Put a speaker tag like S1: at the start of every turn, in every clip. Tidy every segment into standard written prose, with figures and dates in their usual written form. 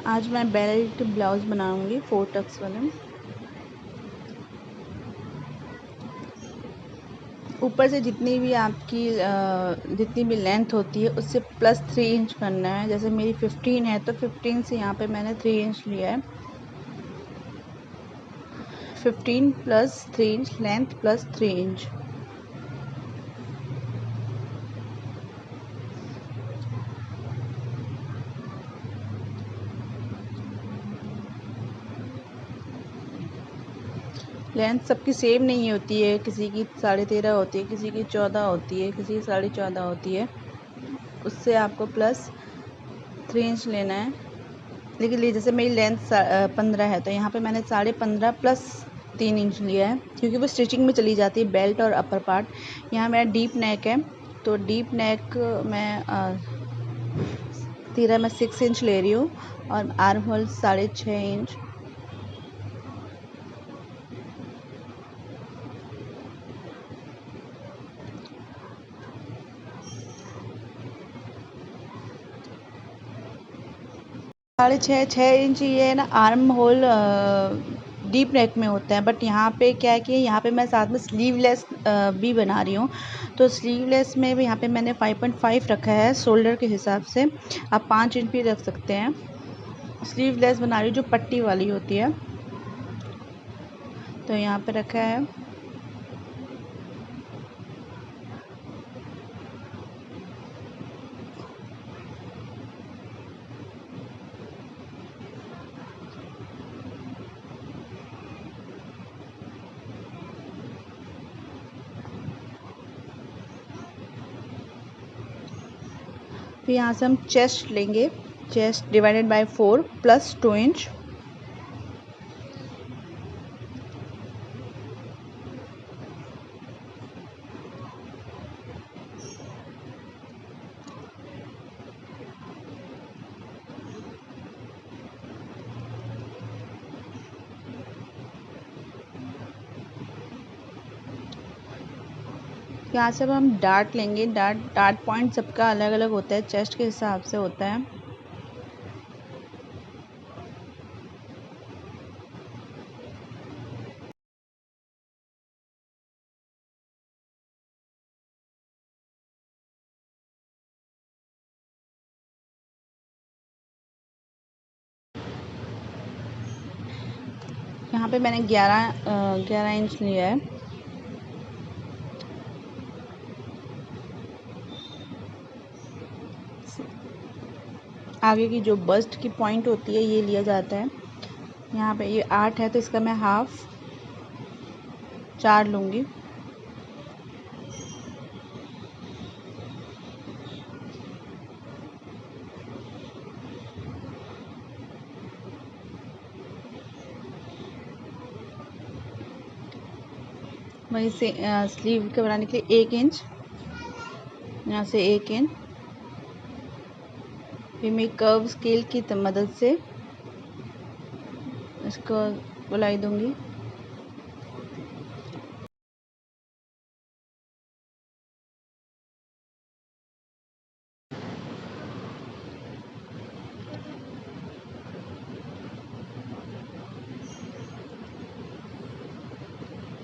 S1: आज मैं belt blouse बनाऊंगी 4 टक्स वाले। ऊपर से जितनी भी आपकी जितनी भी लेंथ होती है उससे प्लस 3 इंच करना है। जैसे मेरी 15 है तो 15 से यहाँ पे मैंने 3 इंच लिया है। 15 plus 3 inch length plus 3 inch. Length सबकी सेम नहीं होती है, किसी की 13.5 होती है, किसी की 14 होती है, किसी की 14.5 होती है। उससे आपको प्लस 3 इंच लेना है। लेकिन जैसे मेरी लेंथ 15 है तो यहाँ पे मैंने 15.5 प्लस 3 इंच लिया है, क्योंकि वो स्टिचिंग में चली जाती है बेल्ट और अपर पार्ट। यहाँ मेरा डीप नेक है तो डीप नेक में तीरा मैं 6 इंच ले रही हूँ और आर्म होल 6.5 इंच। छः इंच ये है ना, आर्म होल डीप नेक में होता है। बट यहाँ पे क्या है कि यहाँ पे मैं साथ में स्लीवलेस भी बना रही हूँ, तो स्लीवलेस में भी यहाँ पे मैंने 5.5 रखा है शोल्डर के हिसाब से। आप 5 इंच भी रख सकते हैं। स्लीवलेस बना रही हूँ जो पट्टी वाली होती है, तो यहाँ पे रखा है। फिर यहाँ से हम चेस्ट लेंगे, chest divided by 4 plus 2 inch. यहाँ से अब हम डार्ट लेंगे। डार्ट पॉइंट सबका अलग अलग होता है, चेस्ट के हिसाब से होता है। यहाँ पे मैंने 11 इंच लिया है। आगे की जो बस्ट की पॉइंट होती है ये लिया जाता है। यहाँ पे ये 8 है तो इसका मैं हाफ 4 लूँगी। वहीं से स्लीव के बनाने के लिए 1 इंच, यहाँ से 1 इंच। फिर मैं कर्व स्केल की मदद से इसको बुलाई दूंगी।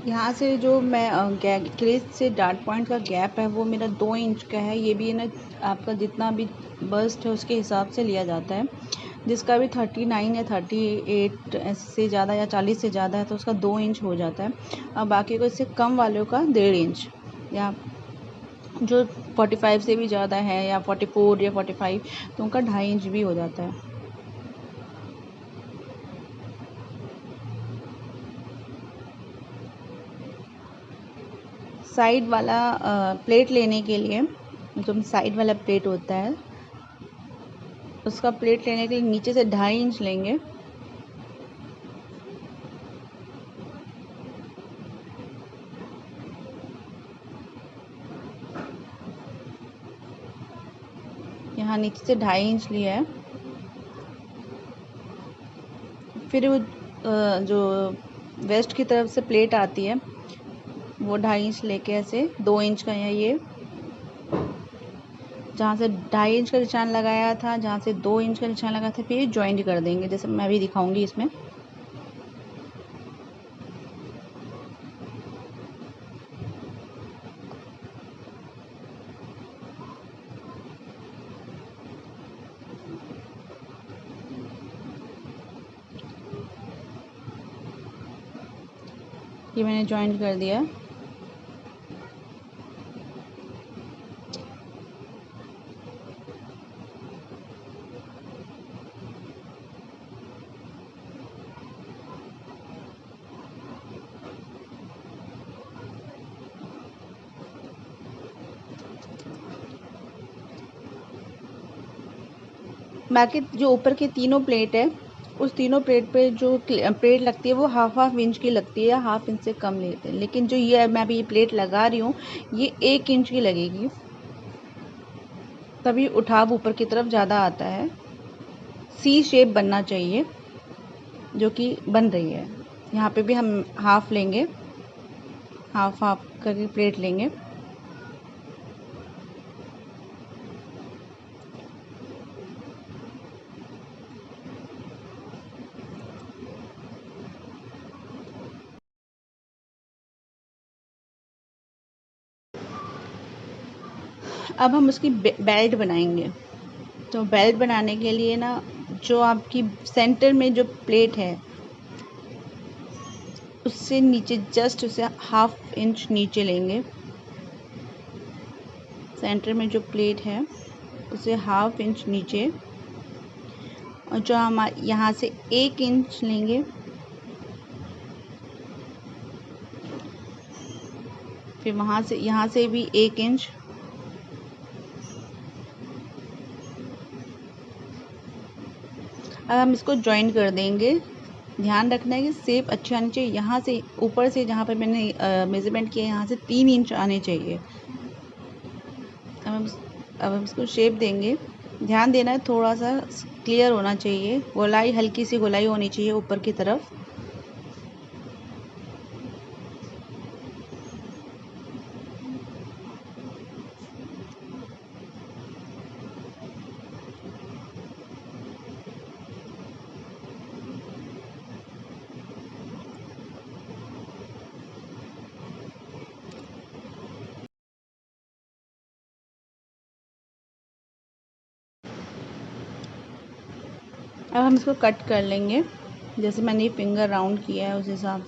S1: यहाँ से जो मैं क्रीज से डार्ट पॉइंट का गैप है वो मेरा 2 इंच का है। ये भी है ना, आपका जितना भी बस्ट है उसके हिसाब से लिया जाता है। जिसका भी 39 या 38 से ज़्यादा या 40 से ज़्यादा है तो उसका 2 इंच हो जाता है। और बाकी को इससे कम वालों का 1.5 इंच, या जो 45 से भी ज़्यादा है या 44 या 45 तो उनका 2.5 इंच भी हो जाता है। साइड वाला प्लेट लेने के लिए, जो साइड वाला प्लेट होता है उसका प्लेट लेने के लिए नीचे से 2.5 इंच लेंगे। यहाँ नीचे से 2.5 इंच लिया है। फिर वो जो वेस्ट की तरफ से प्लेट आती है वो 2.5 इंच लेके ऐसे 2 इंच का है ये। जहाँ से 2.5 इंच का निशान लगाया था, जहाँ से 2 इंच का निशान लगाया था, फिर जॉइंट कर देंगे जैसे मैं भी दिखाऊंगी इसमें। ये मैंने जॉइंट कर दिया। बाकी जो ऊपर के तीनों प्लेट है, उस तीनों प्लेट पे जो प्लेट लगती है वो हाफ इंच की लगती है या हाफ इंच से कम लेते हैं, लेकिन जो ये मैं अभी ये प्लेट लगा रही हूँ ये 1 इंच की लगेगी, तभी उठाव ऊपर की तरफ ज़्यादा आता है। सी शेप बनना चाहिए जो कि बन रही है। यहाँ पे भी हम हाफ लेंगे, हाफ हाफ करके प्लेट लेंगे। अब हम उसकी बेल्ट बनाएंगे। तो बेल्ट बनाने के लिए ना, जो आपकी सेंटर में जो प्लेट है उससे नीचे जस्ट उसे हाफ इंच नीचे लेंगे। सेंटर में जो प्लेट है उसे हाफ इंच नीचे, और जो हम यहाँ से 1 इंच लेंगे, फिर वहाँ से यहाँ से भी 1 इंच, अब हम इसको ज्वाइन कर देंगे। ध्यान रखना है कि शेप अच्छी आनी चाहिए। यहाँ से ऊपर से जहाँ पे मैंने मेज़रमेंट किया यहाँ से 3 इंच आने चाहिए। अब हम इसको शेप देंगे। ध्यान देना है, थोड़ा सा क्लियर होना चाहिए, गोलाई हल्की सी गोलाई होनी चाहिए ऊपर की तरफ। अब हम इसको कट कर लेंगे, जैसे मैंने फिंगर राउंड किया है उस हिसाब से।